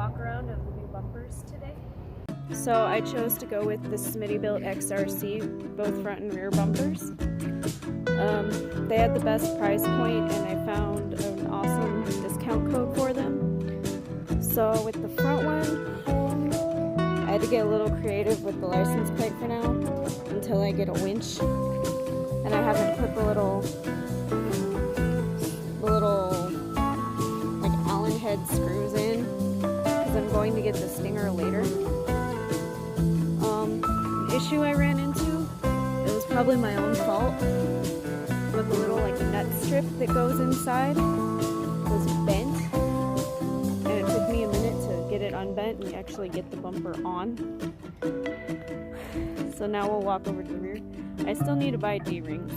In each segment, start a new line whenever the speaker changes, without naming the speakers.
walk around of the new bumpers today. So I chose to go with the Smittybilt XRC, both front and rear bumpers. They had the best price point and I found an awesome discount code for them. So with the front one, I had to get a little creative with the license plate for now until I get a winch. And I haven't put the little like Allen head screws in because I'm going to get the Stinger later. The issue I ran into, it was probably my own fault, but the little like nut strip that goes inside was bent, and it took me a minute to get it unbent and actually get the bumper on. So now we'll walk over to the rear. I still need to buy D-rings,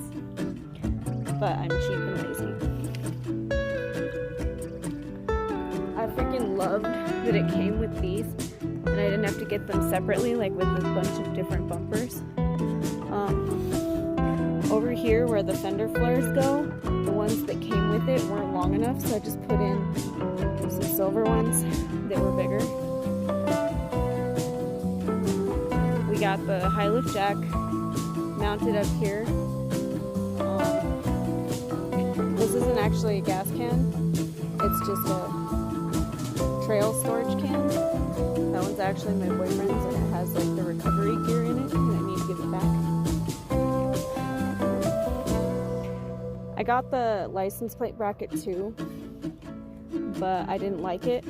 but I'm cheap and lazy. I freaking loved that it came with these and I didn't have to get them separately like with a bunch of different bumpers. Over here where the fender flares go, the ones that came with it weren't long enough, so I just put in some silver ones that were bigger. We got the high lift jack mounted up here. This isn't actually a gas can, it's just a trail storage can. That one's actually my boyfriend's and it has like the recovery gear in it and I need to give it back. I got the license plate bracket too, but I didn't like it.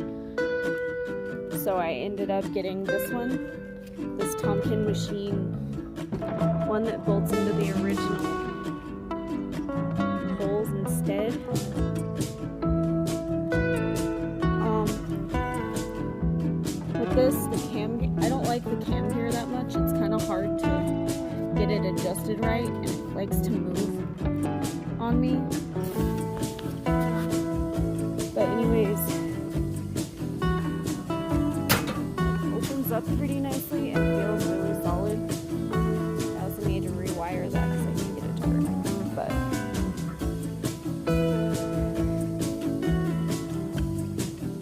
So I ended up getting this one, this Tompkin machine, one that bolts into the original holes instead. With this, the cam, I don't like the cam gear that much. It's kind of hard to get it adjusted right, and it likes to move on me. But anyways, it opens up pretty nicely and feels really solid. I also need to rewire that because I need to get it to work. But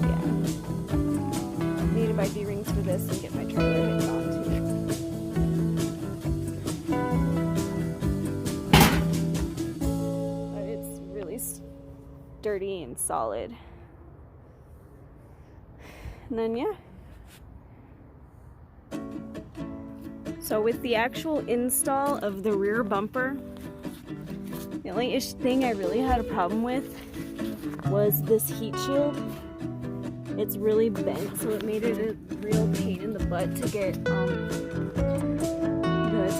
yeah, I need to buy D-rings for this and get my trailer hitched on too. But it's really sturdy and solid. And then yeah. So with the actual install of the rear bumper, the only thing I really had a problem with was this heat shield. It's really bent, so it made it a real pain in the butt to get the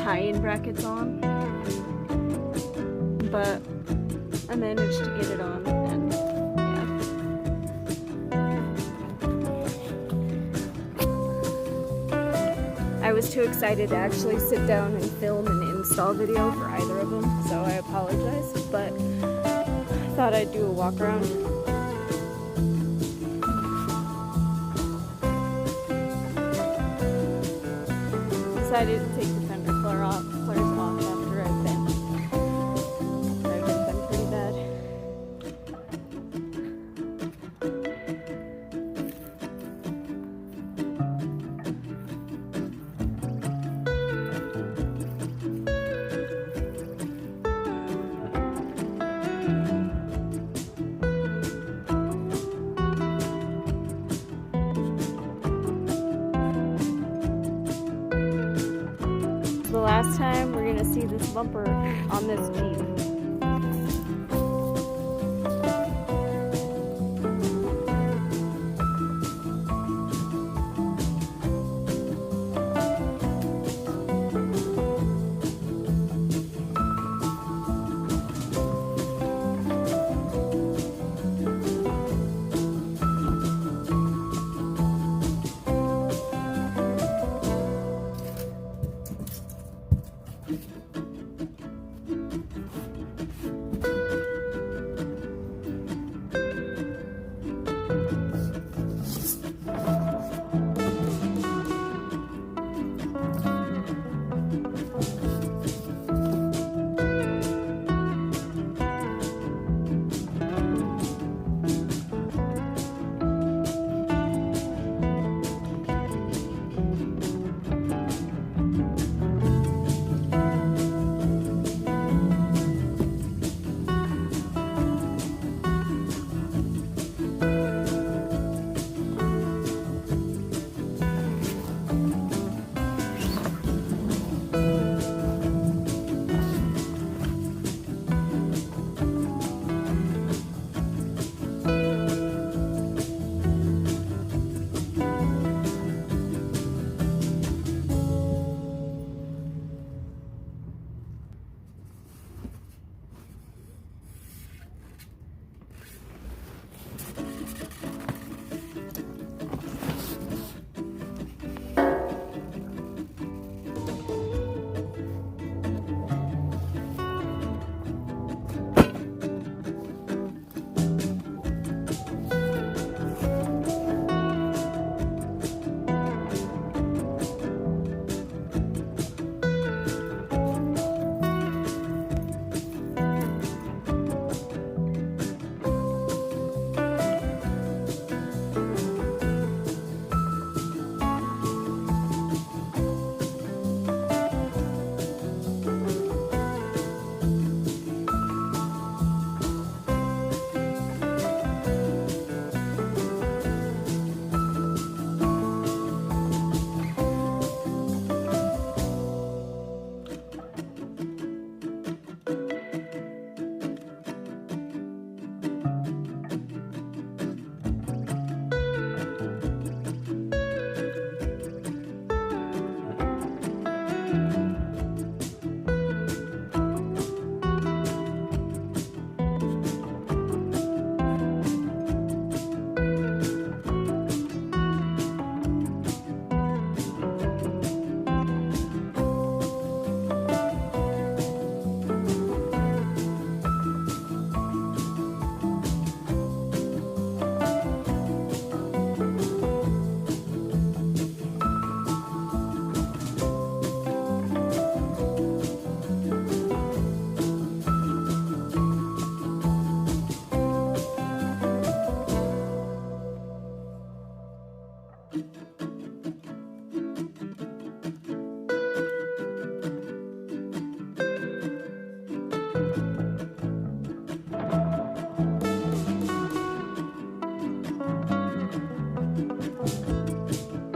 tie-in brackets on. But I managed to get it on, and I was too excited to actually sit down and film an install video for either of them, so I apologize, but I thought I'd do a walk around. Decided to take the fender flares off after I've bent. I've bent them pretty bad. The last time we're gonna see this bumper on this Jeep. it.